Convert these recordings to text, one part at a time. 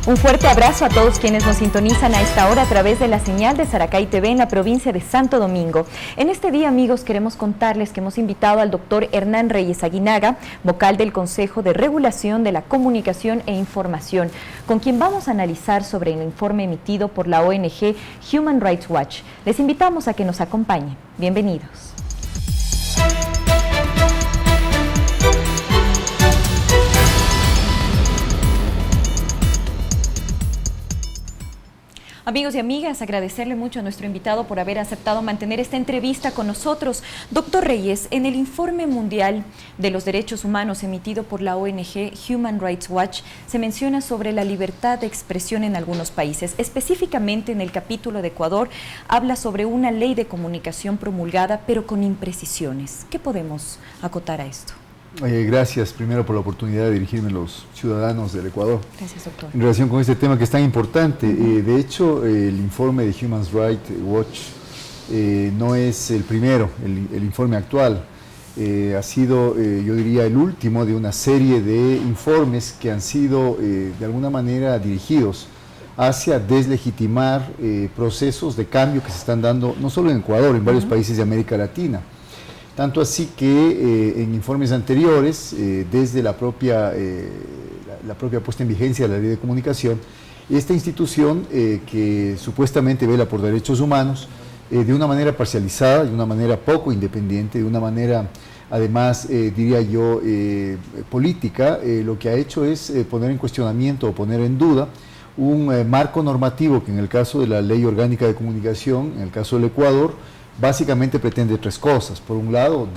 Un fuerte abrazo a todos quienes nos sintonizan a esta hora a través de la señal de Saracay TV en la provincia de Santo Domingo. En este día, amigos, queremos contarles que hemos invitado al doctor Hernán Reyes Aguinaga, vocal del Consejo de Regulación de la Comunicación e Información, con quien vamos a analizar sobre el informe emitido por la ONG Human Rights Watch. Les invitamos a que nos acompañen. Bienvenidos. Amigos y amigas, agradecerle mucho a nuestro invitado por haber aceptado mantener esta entrevista con nosotros. Doctor Reyes, en el informe mundial de los derechos humanos emitido por la ONG Human Rights Watch, se menciona sobre la libertad de expresión en algunos países. Específicamente en el capítulo de Ecuador, habla sobre una ley de comunicación promulgada, pero con imprecisiones. ¿Qué podemos acotar a esto? Gracias primero por la oportunidad de dirigirme a los ciudadanos del Ecuador. Gracias, doctor. En relación con este tema que es tan importante, de hecho el informe de Human Rights Watch no es el primero, el informe actual. Ha sido, yo diría, el último de una serie de informes que han sido de alguna manera dirigidos hacia deslegitimar procesos de cambio que se están dando no solo en Ecuador, en varios países de América Latina. Tanto así que en informes anteriores, desde la propia puesta en vigencia de la Ley de Comunicación, esta institución que supuestamente vela por derechos humanos, de una manera parcializada, de una manera poco independiente, de una manera además, diría yo, política, lo que ha hecho es poner en cuestionamiento o poner en duda un marco normativo que en el caso de la Ley Orgánica de Comunicación, en el caso del Ecuador, básicamente pretende tres cosas. Por un lado,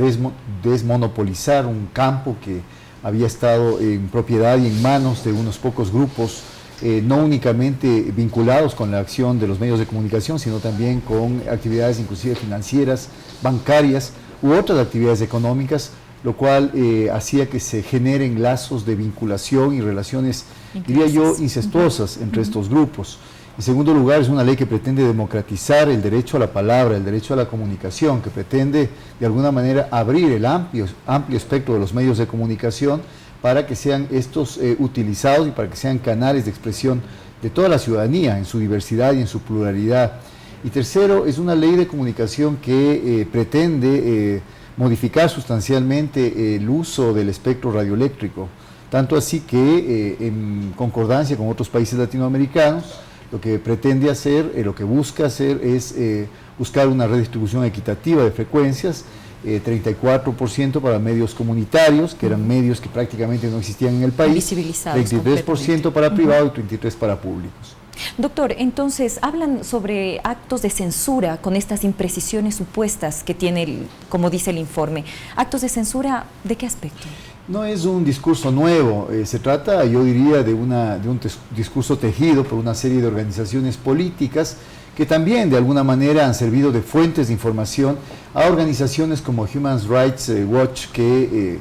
desmonopolizar un campo que había estado en propiedad y en manos de unos pocos grupos, no únicamente vinculados con la acción de los medios de comunicación, sino también con actividades inclusive financieras, bancarias u otras actividades económicas, lo cual hacía que se generen lazos de vinculación y relaciones, diría yo, incestuosas entre estos grupos. En segundo lugar, es una ley que pretende democratizar el derecho a la palabra, el derecho a la comunicación, que pretende de alguna manera abrir el amplio espectro de los medios de comunicación para que sean estos utilizados y para que sean canales de expresión de toda la ciudadanía en su diversidad y en su pluralidad. Y tercero, es una ley de comunicación que pretende modificar sustancialmente el uso del espectro radioeléctrico, tanto así que en concordancia con otros países latinoamericanos, lo que pretende hacer, lo que busca hacer es buscar una redistribución equitativa de frecuencias, 34% para medios comunitarios, que eran medios que prácticamente no existían en el país, 33% para privado y 33% para públicos. Doctor, entonces, hablan sobre actos de censura con estas imprecisiones supuestas que tiene, como dice el informe. ¿Actos de censura de qué aspecto? No es un discurso nuevo, se trata, yo diría, de un discurso tejido por una serie de organizaciones políticas que también de alguna manera han servido de fuentes de información a organizaciones como Human Rights Watch, que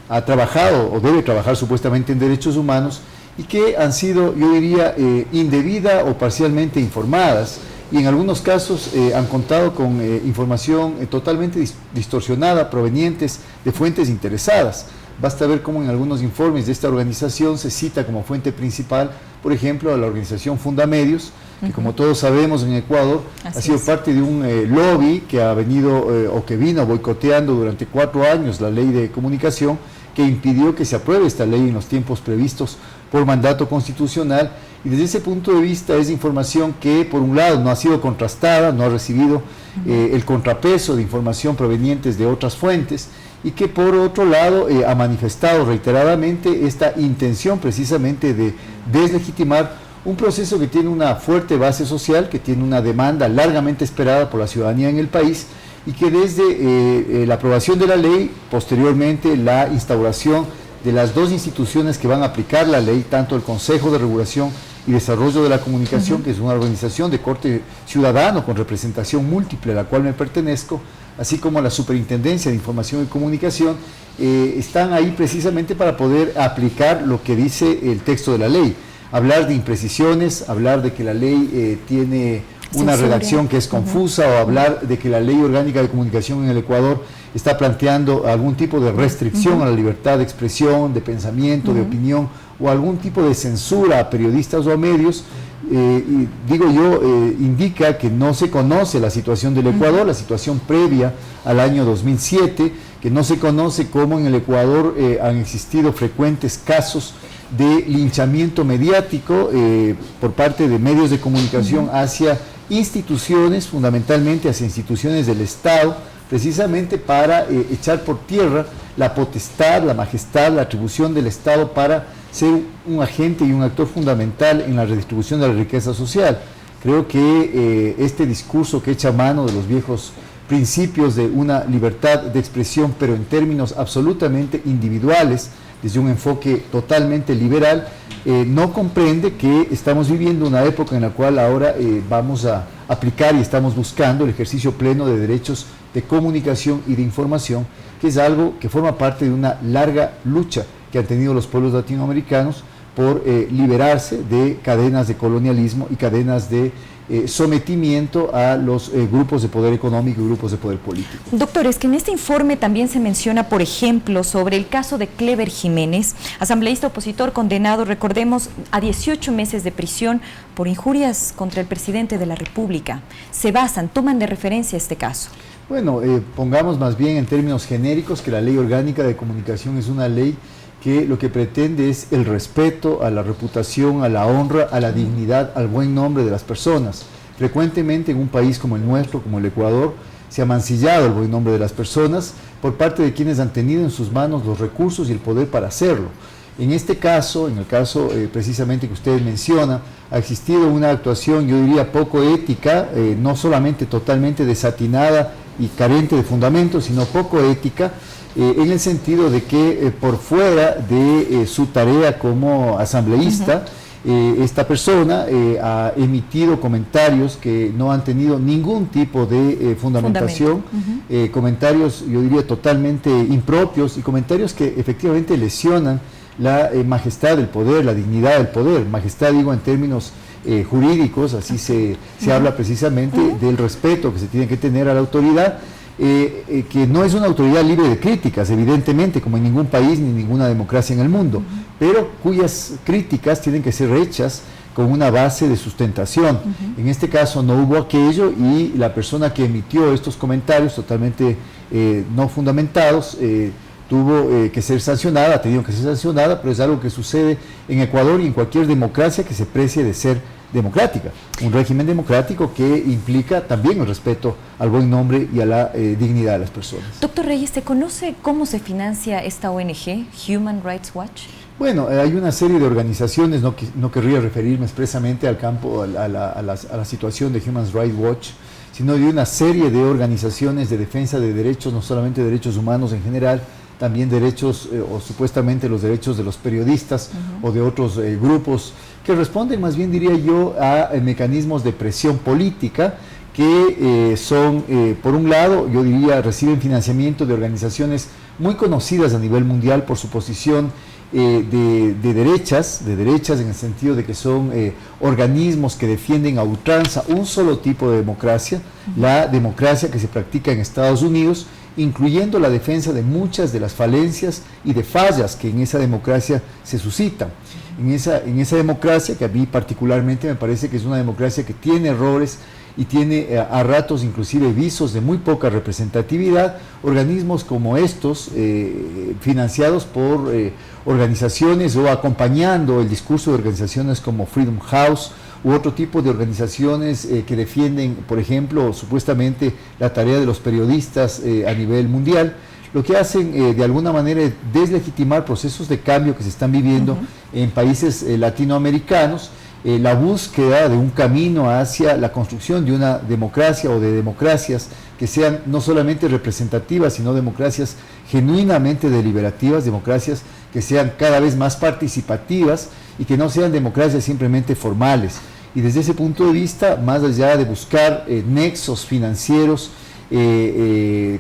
ha trabajado o debe trabajar supuestamente en derechos humanos y que han sido, yo diría, indebida o parcialmente informadas, y en algunos casos han contado con información totalmente distorsionada, provenientes de fuentes interesadas. Basta ver cómo en algunos informes de esta organización se cita como fuente principal, por ejemplo, a la organización Fundamedios, que como todos sabemos en Ecuador ha sido parte de un lobby que ha venido o que vino boicoteando durante 4 años la ley de comunicación, que impidió que se apruebe esta ley en los tiempos previstos por mandato constitucional. Y desde ese punto de vista es información que por un lado no ha sido contrastada, no ha recibido el contrapeso de información provenientes de otras fuentes, y que por otro lado ha manifestado reiteradamente esta intención precisamente de deslegitimar un proceso que tiene una fuerte base social, que tiene una demanda largamente esperada por la ciudadanía en el país, y que desde la aprobación de la ley, posteriormente la instauración de las 2 instituciones que van a aplicar la ley, tanto el Consejo de Regulación y Desarrollo de la Comunicación, que es una organización de corte ciudadano con representación múltiple a la cual me pertenezco, así como la Superintendencia de Información y Comunicación, están ahí precisamente para poder aplicar lo que dice el texto de la ley. Hablar de imprecisiones, hablar de que la ley tiene una redacción que es confusa o hablar de que la Ley Orgánica de Comunicación en el Ecuador está planteando algún tipo de restricción a la libertad de expresión, de pensamiento, de opinión o algún tipo de censura a periodistas o a medios. Y digo yo, indica que no se conoce la situación del Ecuador, la situación previa al año 2007, que no se conoce cómo en el Ecuador han existido frecuentes casos de linchamiento mediático por parte de medios de comunicación hacia instituciones, fundamentalmente hacia instituciones del Estado, precisamente para echar por tierra la potestad, la majestad, la atribución del Estado para ser un agente y un actor fundamental en la redistribución de la riqueza social. Creo que este discurso que echa mano de los viejos principios de una libertad de expresión, pero en términos absolutamente individuales, desde un enfoque totalmente liberal, no comprende que estamos viviendo una época en la cual ahora vamos a aplicar y estamos buscando el ejercicio pleno de derechos de comunicación y de información, que es algo que forma parte de una larga lucha que han tenido los pueblos latinoamericanos por liberarse de cadenas de colonialismo y cadenas de sometimiento a los grupos de poder económico y grupos de poder político. Doctor, es que en este informe también se menciona, por ejemplo, sobre el caso de Clever Jiménez, asambleísta opositor condenado, recordemos, a 18 meses de prisión por injurias contra el presidente de la República. Toman de referencia este caso. Bueno, pongamos más bien en términos genéricos que la Ley Orgánica de Comunicación es una ley que lo que pretende es el respeto a la reputación, a la honra, a la dignidad, al buen nombre de las personas. Frecuentemente en un país como el nuestro, como el Ecuador, se ha mancillado el buen nombre de las personas por parte de quienes han tenido en sus manos los recursos y el poder para hacerlo. En este caso, en el caso precisamente que usted menciona, ha existido una actuación, yo diría, poco ética, no solamente totalmente desatinada y carente de fundamentos, sino poco ética, en el sentido de que por fuera de su tarea como asambleísta, esta persona ha emitido comentarios que no han tenido ningún tipo de fundamentación, comentarios, yo diría, totalmente impropios y comentarios que efectivamente lesionan la majestad del poder, la dignidad del poder. Majestad, digo, en términos jurídicos, así se habla precisamente del respeto que se tiene que tener a la autoridad, que no es una autoridad libre de críticas, evidentemente, como en ningún país ni ninguna democracia en el mundo, pero cuyas críticas tienen que ser hechas con una base de sustentación. En este caso no hubo aquello y la persona que emitió estos comentarios totalmente no fundamentados tuvo que ser sancionada, ha tenido que ser sancionada, pero es algo que sucede en Ecuador y en cualquier democracia que se precie de ser democrática, un régimen democrático que implica también el respeto al buen nombre y a la dignidad de las personas. Doctor Reyes, ¿se conoce cómo se financia esta ONG, Human Rights Watch? Bueno, hay una serie de organizaciones, no querría referirme expresamente al campo, a la situación de Human Rights Watch, sino de una serie de organizaciones de defensa de derechos, no solamente derechos humanos en general, también derechos o supuestamente los derechos de los periodistas o de otros grupos que responden más bien, diría yo, a mecanismos de presión política que son, por un lado, yo diría, reciben financiamiento de organizaciones muy conocidas a nivel mundial por su posición de derechas en el sentido de que son organismos que defienden a ultranza un solo tipo de democracia, la democracia que se practica en Estados Unidos, incluyendo la defensa de muchas de las falencias y de fallas que en esa democracia se suscitan. En esa democracia, que a mí particularmente me parece que es una democracia que tiene errores y tiene a ratos inclusive visos de muy poca representatividad, organismos como estos, financiados por organizaciones o acompañando el discurso de organizaciones como Freedom House u otro tipo de organizaciones que defienden, por ejemplo, supuestamente la tarea de los periodistas a nivel mundial, lo que hacen de alguna manera es deslegitimar procesos de cambio que se están viviendo en países latinoamericanos, la búsqueda de un camino hacia la construcción de una democracia o de democracias que sean no solamente representativas, sino democracias genuinamente deliberativas, democracias que sean cada vez más participativas y que no sean democracias simplemente formales. Y desde ese punto de vista, más allá de buscar nexos financieros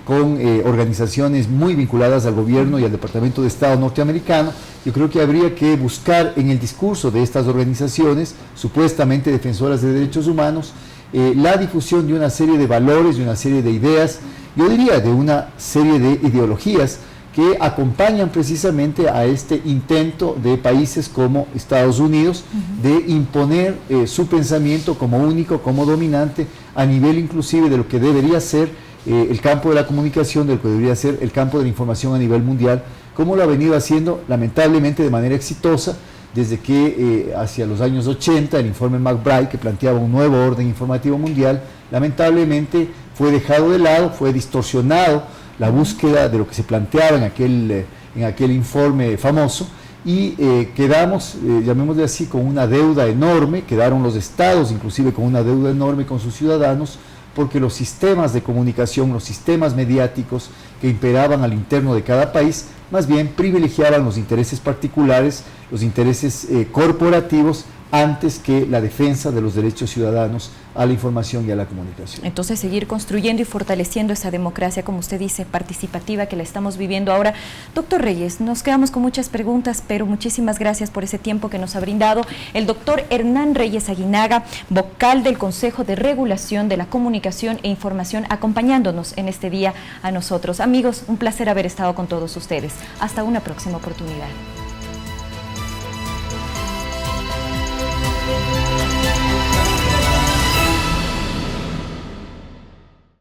con organizaciones muy vinculadas al gobierno y al Departamento de Estado norteamericano, yo creo que habría que buscar en el discurso de estas organizaciones, supuestamente defensoras de derechos humanos, la difusión de una serie de valores, de una serie de ideas, yo diría de una serie de ideologías que acompañan precisamente a este intento de países como Estados Unidos de imponer su pensamiento como único, como dominante, a nivel inclusive de lo que debería ser el campo de la comunicación, de lo que debería ser el campo de la información a nivel mundial, como lo ha venido haciendo lamentablemente de manera exitosa, desde que hacia los años 80 el informe McBride, que planteaba un nuevo orden informativo mundial, lamentablemente fue dejado de lado, fue distorsionado la búsqueda de lo que se planteaba en aquel informe famoso, y quedamos, llamémosle así, con una deuda enorme, quedaron los estados inclusive con una deuda enorme con sus ciudadanos, porque los sistemas de comunicación, los sistemas mediáticos que imperaban al interno de cada país, más bien privilegiaban los intereses particulares, los intereses corporativos, antes que la defensa de los derechos ciudadanos a la información y a la comunicación. Entonces, seguir construyendo y fortaleciendo esa democracia, como usted dice, participativa, que la estamos viviendo ahora. Doctor Reyes, nos quedamos con muchas preguntas, pero muchísimas gracias por ese tiempo que nos ha brindado el doctor Hernán Reyes Aguinaga, vocal del Consejo de Regulación de la Comunicación e Información, acompañándonos en este día a nosotros. Amigos, un placer haber estado con todos ustedes. Hasta una próxima oportunidad.